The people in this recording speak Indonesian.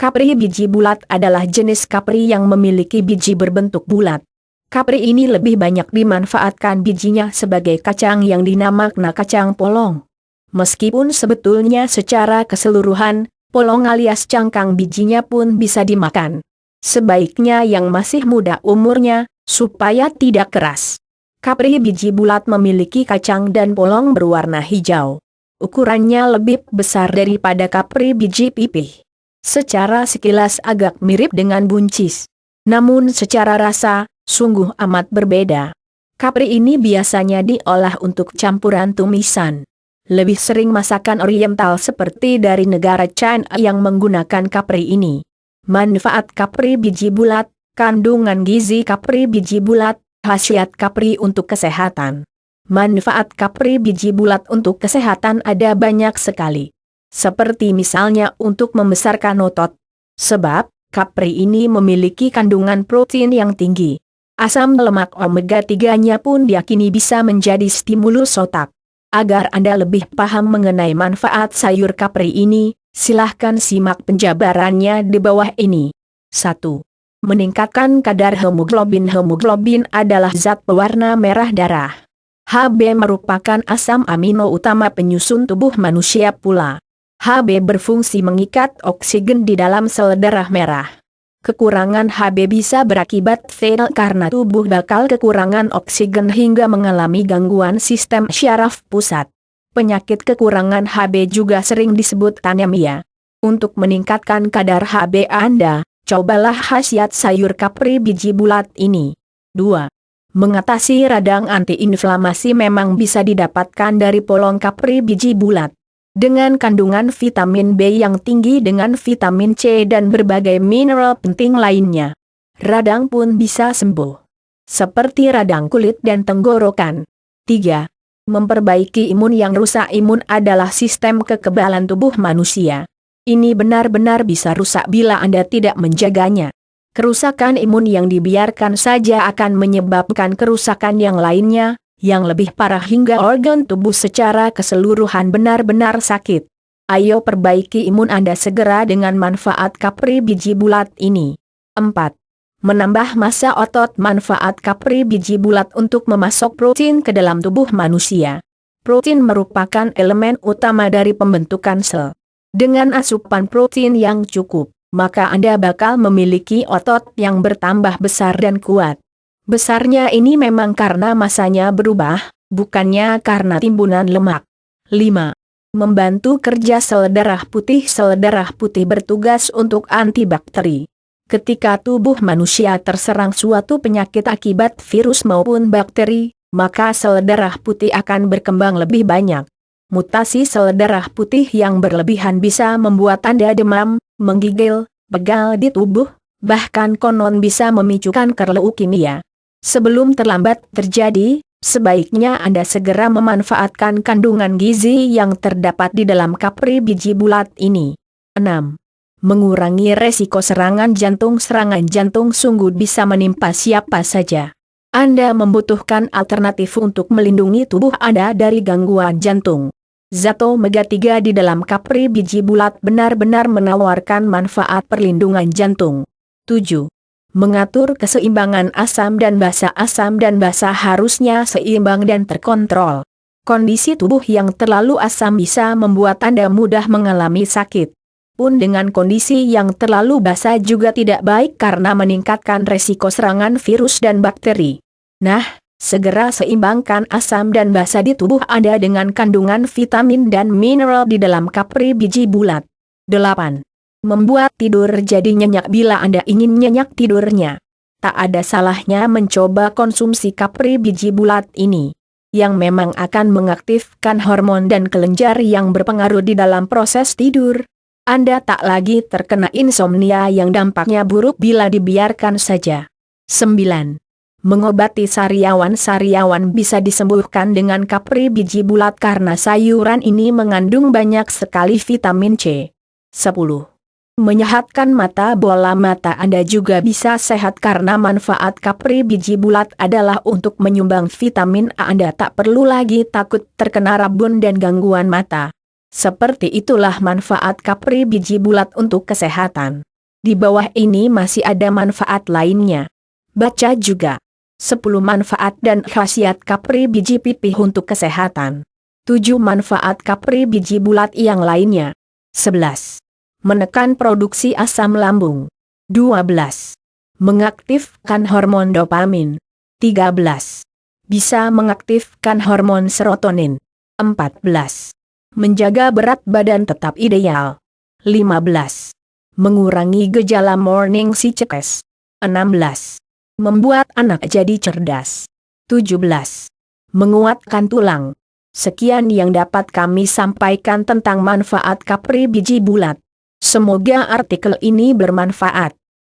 Kapri biji bulat adalah jenis kapri yang memiliki biji berbentuk bulat. Kapri ini lebih banyak dimanfaatkan bijinya sebagai kacang yang dinamakan kacang polong. Meskipun sebetulnya secara keseluruhan, polong alias cangkang bijinya pun bisa dimakan. Sebaiknya yang masih muda umurnya, supaya tidak keras. Kapri biji bulat memiliki kacang dan polong berwarna hijau. Ukurannya lebih besar daripada kapri biji pipih. Secara sekilas agak mirip dengan buncis. Namun secara rasa, sungguh amat berbeda. Kapri ini biasanya diolah untuk campuran tumisan. Lebih sering masakan oriental seperti dari negara China yang menggunakan kapri ini. Manfaat kapri biji bulat, kandungan gizi kapri biji bulat, khasiat kapri untuk kesehatan. Manfaat kapri biji bulat untuk kesehatan ada banyak sekali. Seperti misalnya untuk membesarkan otot. Sebab, kapri ini memiliki kandungan protein yang tinggi. Asam lemak omega 3-nya pun diyakini bisa menjadi stimulus otak. Agar Anda lebih paham mengenai manfaat sayur kapri ini, silahkan simak penjabarannya di bawah ini. 1. Meningkatkan kadar hemoglobin. Hemoglobin adalah zat pewarna merah darah. Hb merupakan asam amino utama penyusun tubuh manusia pula. Hb berfungsi mengikat oksigen di dalam sel darah merah. Kekurangan Hb bisa berakibat fatal karena tubuh bakal kekurangan oksigen hingga mengalami gangguan sistem syaraf pusat. Penyakit kekurangan Hb juga sering disebut anemia. Untuk meningkatkan kadar Hb Anda, cobalah khasiat sayur kapri biji bulat ini. 2. Mengatasi radang antiinflamasi memang bisa didapatkan dari polong kapri biji bulat. Dengan kandungan vitamin B yang tinggi dengan vitamin C dan berbagai mineral penting lainnya, radang pun bisa sembuh. Seperti radang kulit dan tenggorokan. 3. Memperbaiki imun. Yang rusak imun adalah sistem kekebalan tubuh manusia. Ini benar-benar bisa rusak bila Anda tidak menjaganya. Kerusakan imun yang dibiarkan saja akan menyebabkan kerusakan yang lainnya, yang lebih parah hingga organ tubuh secara keseluruhan benar-benar sakit. Ayo perbaiki imun Anda segera dengan manfaat kapri biji bulat ini. 4. Menambah massa otot. Manfaat kapri biji bulat untuk memasok protein ke dalam tubuh manusia. Protein merupakan elemen utama dari pembentukan sel. Dengan asupan protein yang cukup, maka Anda bakal memiliki otot yang bertambah besar dan kuat. Besarnya ini memang karena masanya berubah, bukannya karena timbunan lemak. 5. Membantu kerja sel darah putih. Sel darah putih bertugas untuk antibakteri. Ketika tubuh manusia terserang suatu penyakit akibat virus maupun bakteri, maka sel darah putih akan berkembang lebih banyak. Mutasi sel darah putih yang berlebihan bisa membuat Anda demam, menggigil, pegal di tubuh, bahkan konon bisa memicukan leukemia. Sebelum terlambat terjadi, sebaiknya Anda segera memanfaatkan kandungan gizi yang terdapat di dalam kapri biji bulat ini. 6. Mengurangi resiko serangan jantung. Serangan jantung sungguh bisa menimpa siapa saja. Anda membutuhkan alternatif untuk melindungi tubuh Anda dari gangguan jantung. Zat omega 3 di dalam kapri biji bulat benar-benar menawarkan manfaat perlindungan jantung. 7. Mengatur keseimbangan asam dan basa. Asam dan basa harusnya seimbang dan terkontrol. Kondisi tubuh yang terlalu asam bisa membuat Anda mudah mengalami sakit. Pun dengan kondisi yang terlalu basa juga tidak baik karena meningkatkan resiko serangan virus dan bakteri. Nah, segera seimbangkan asam dan basa di tubuh Anda dengan kandungan vitamin dan mineral di dalam kapri biji bulat. 8. Membuat tidur jadi nyenyak. Bila Anda ingin nyenyak tidurnya, tak ada salahnya mencoba konsumsi kapri biji bulat ini, yang memang akan mengaktifkan hormon dan kelenjar yang berpengaruh di dalam proses tidur. Anda tak lagi terkena insomnia yang dampaknya buruk bila dibiarkan saja. 9. Mengobati sariawan. Sariawan bisa disembuhkan dengan kapri biji bulat karena sayuran ini mengandung banyak sekali vitamin C. 10. Menyehatkan mata. Bola mata Anda juga bisa sehat karena manfaat kapri biji bulat adalah untuk menyumbang vitamin A. Anda tak perlu lagi takut terkena rabun dan gangguan mata. Seperti itulah manfaat kapri biji bulat untuk kesehatan. Di bawah ini masih ada manfaat lainnya. Baca juga. 10 manfaat dan khasiat kapri biji pipih untuk kesehatan. 7 manfaat kapri biji bulat yang lainnya. 11. Menekan produksi asam lambung. 12. Mengaktifkan hormon dopamin. 13. Bisa mengaktifkan hormon serotonin. 14. Menjaga berat badan tetap ideal. 15. Mengurangi gejala morning sickness. 16. Membuat anak jadi cerdas. 17. Menguatkan tulang. Sekian yang dapat kami sampaikan tentang manfaat kapri biji bulat. Semoga artikel ini bermanfaat.